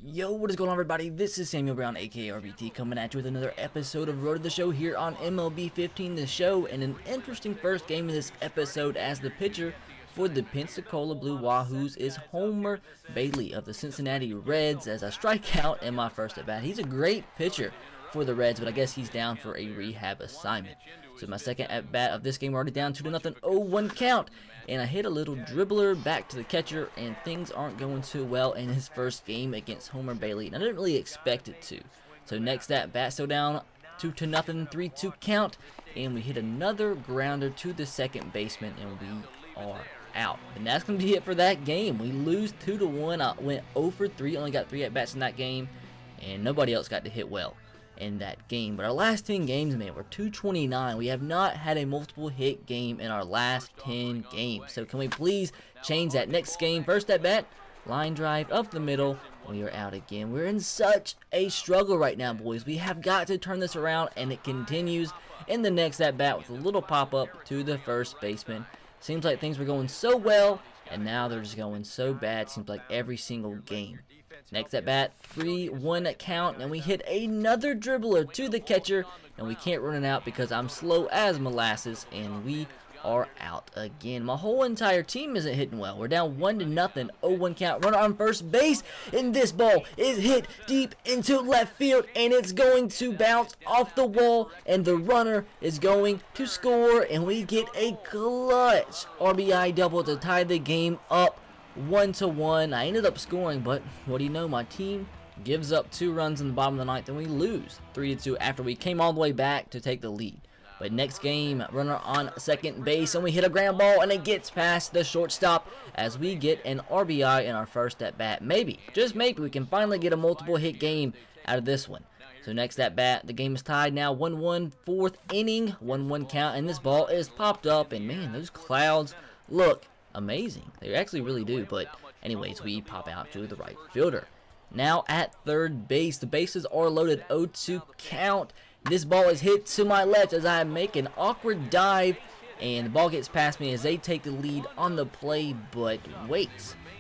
Yo, what is going on, everybody? This is Samuel Brown, aka RBT, coming at you with another episode of Road to the Show here on MLB 15 The Show, and an interesting first game in this episode as the pitcher for the Pensacola Blue Wahoos is Homer Bailey of the Cincinnati Reds as I strike out in my first at bat. He's a great pitcher for the Reds, but I guess he's down for a rehab assignment. So my second at bat of this game, we're already down 2-0, 0-1 count, and I hit a little dribbler back to the catcher, and things aren't going too well in his first game against Homer Bailey, and I didn't really expect it to. So next at bat, so down 2-0, 3-2 count, and we hit another grounder to the second baseman, and we are out. And that's going to be it for that game. We lose 2-1. I went 0 for 3, only got 3 at bats in that game, and nobody else got to hit well in that game. But our last 10 games, man, we're 229. We have not had a multiple hit game in our last 10 games. So can we please change that? Next game, first at bat, line drive up the middle. We are out again. We're in such a struggle right now, boys. We have got to turn this around, and it continues in the next at bat with a little pop up to the first baseman. Seems like things were going so well, and now they're just going so bad. Seems like every single game. Next at bat, 3-1 count, and we hit another dribbler to the catcher, and we can't run it out because I'm slow as molasses, and we are out again. My whole entire team isn't hitting well. We're down 1-0, 0-1 count, runner on first base, and this ball is hit deep into left field, and it's going to bounce off the wall, and the runner is going to score, and we get a clutch RBI double to tie the game up 1-1. I ended up scoring, but what do you know, my team gives up 2 runs in the bottom of the 9th, and we lose 3-2 after we came all the way back to take the lead. But next game, runner on second base, and we hit a ground ball, and it gets past the shortstop as we get an RBI in our first at bat. Maybe, just maybe, we can finally get a multiple hit game out of this one. So next at bat, the game is tied now 1-1, 4th inning, 1-1 count, and this ball is popped up, and man, those clouds look amazing. They actually really do. But anyways, we pop out to the right fielder. Now at third base, the bases are loaded, 0-2 count. This ball is hit to my left as I make an awkward dive, and the ball gets past me as they take the lead on the play. But wait,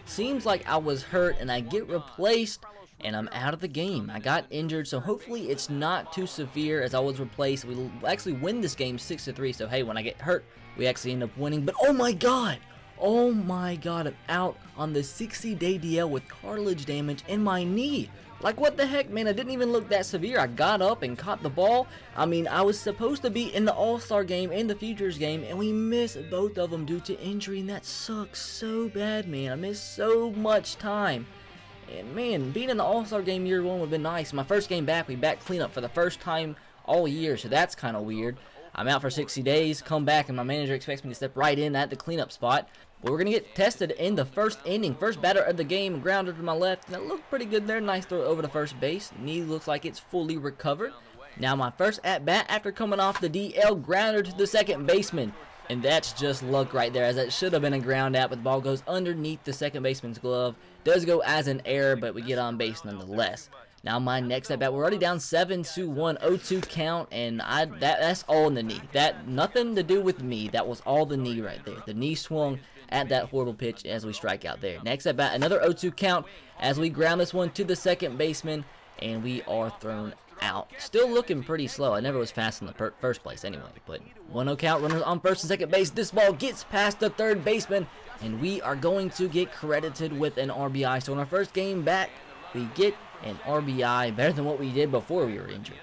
seems like I was hurt and I get replaced, and I'm out of the game. I got injured, so hopefully it's not too severe as I was replaced. We'll actually win this game 6-3, so hey, when I get hurt, we actually end up winning. But oh my god, I'm out on the 60-day DL with cartilage damage in my knee. Like, what the heck, man? It didn't even look that severe. I got up and caught the ball. I mean, I was supposed to be in the All-Star game and the Futures game, and we missed both of them due to injury, and that sucks so bad, man. I missed so much time. And, man, being in the All-Star game year 1 would have been nice. My first game back, we back cleanup for the first time all year, so that's kind of weird. I'm out for 60 days, come back, and my manager expects me to step right in at the cleanup spot. But we're going to get tested in the first inning. First batter of the game, grounder to my left. That looked pretty good there. Nice throw over to first base. Knee looks like it's fully recovered. Now my first at-bat after coming off the DL, grounder to the second baseman. And that's just luck right there, as that should have been a ground out, but the ball goes underneath the second baseman's glove. Does go as an error, but we get on base nonetheless. Now my next at bat, we're already down 7-1, 0-2 count, and that's all in the knee. That nothing to do with me. That was all the knee right there. The knee swung at that horrible pitch as we strike out there. Next at bat, another 0-2 count as we ground this one to the second baseman, and we are thrown out. Still looking pretty slow. I never was fast in the first place anyway. But 1-0 count, runners on first and second base. This ball gets past the third baseman, and we are going to get credited with an RBI. So in our first game back, we get an RBI, better than what we did before we were injured.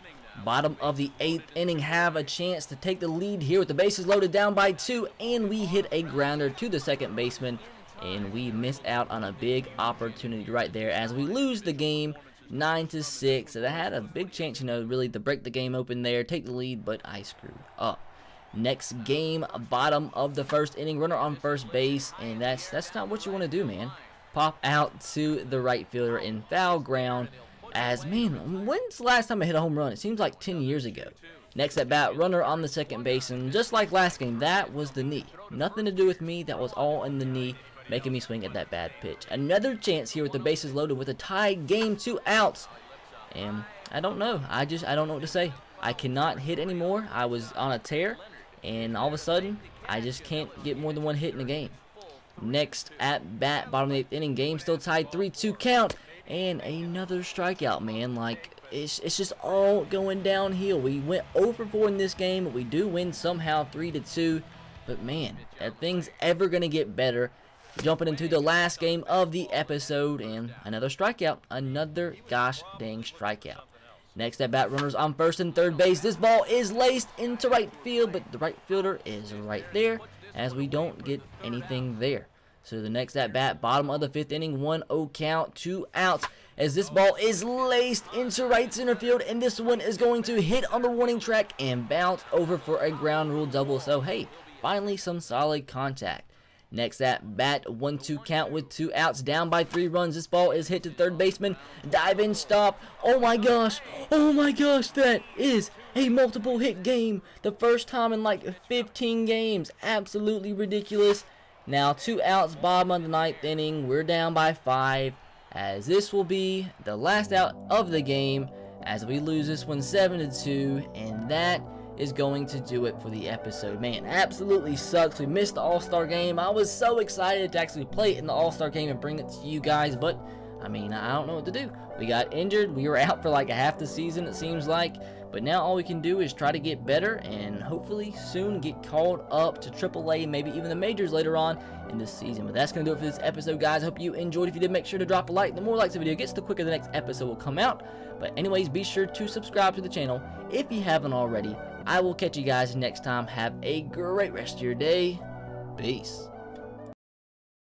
Bottom of the 8th inning, have a chance to take the lead here with the bases loaded down by 2, and we hit a grounder to the second baseman, and we missed out on a big opportunity right there as we lose the game 9-6. So I had a big chance, you know, really to break the game open there, take the lead, but I screwed up. Next game, bottom of the first inning, runner on first base, and that's not what you want to do, man. Pop out to the right fielder in foul ground. As, man, when's the last time I hit a home run? It seems like 10 years ago. Next at bat, runner on the second base, and just like last game, that was the knee. Nothing to do with me. That was all in the knee, making me swing at that bad pitch. Another chance here with the bases loaded with a tied game, 2 outs. And I don't know. I don't know what to say. I cannot hit anymore. I was on a tear, and all of a sudden, I just can't get more than 1 hit in a game. Next at bat, bottom of the 8th inning, game still tied 3-2 count, and another strikeout, man. Like, it's just all going downhill. We went 0-for-4 in this game. We do win somehow 3-2, but man, are things ever gonna get better? Jumping into the last game of the episode, and another strikeout, another gosh dang strikeout. Next at bat, runners on first and third base. This ball is laced into right field, but the right fielder is right there, as we don't get anything there. So the next at bat, bottom of the 5th inning, 1-0 count, 2 outs, as this ball is laced into right center field, and this one is going to hit on the warning track and bounce over for a ground rule double. So hey, finally some solid contact. Next at bat, 1-2 count with 2 outs, down by 3 runs. This ball is hit to third baseman. Dive in, stop. Oh my gosh, that is a multiple hit game. The first time in like 15 games. Absolutely ridiculous. Now 2 outs, bottom of the 9th inning. We're down by 5, as this will be the last out of the game, as we lose this one 7-2, and that is going to do it for the episode. Man, absolutely sucks. We missed the All-Star game. I was so excited to actually play it in the All-Star game and bring it to you guys, but I mean, I don't know what to do. We got injured. We were out for like a half the season, it seems like. But now all we can do is try to get better and hopefully soon get called up to AAA, maybe even the majors later on in this season. But that's going to do it for this episode, guys. I hope you enjoyed. If you did, make sure to drop a like. The more likes the video gets, the quicker the next episode will come out. But anyways, be sure to subscribe to the channel if you haven't already. I will catch you guys next time. Have a great rest of your day. Peace.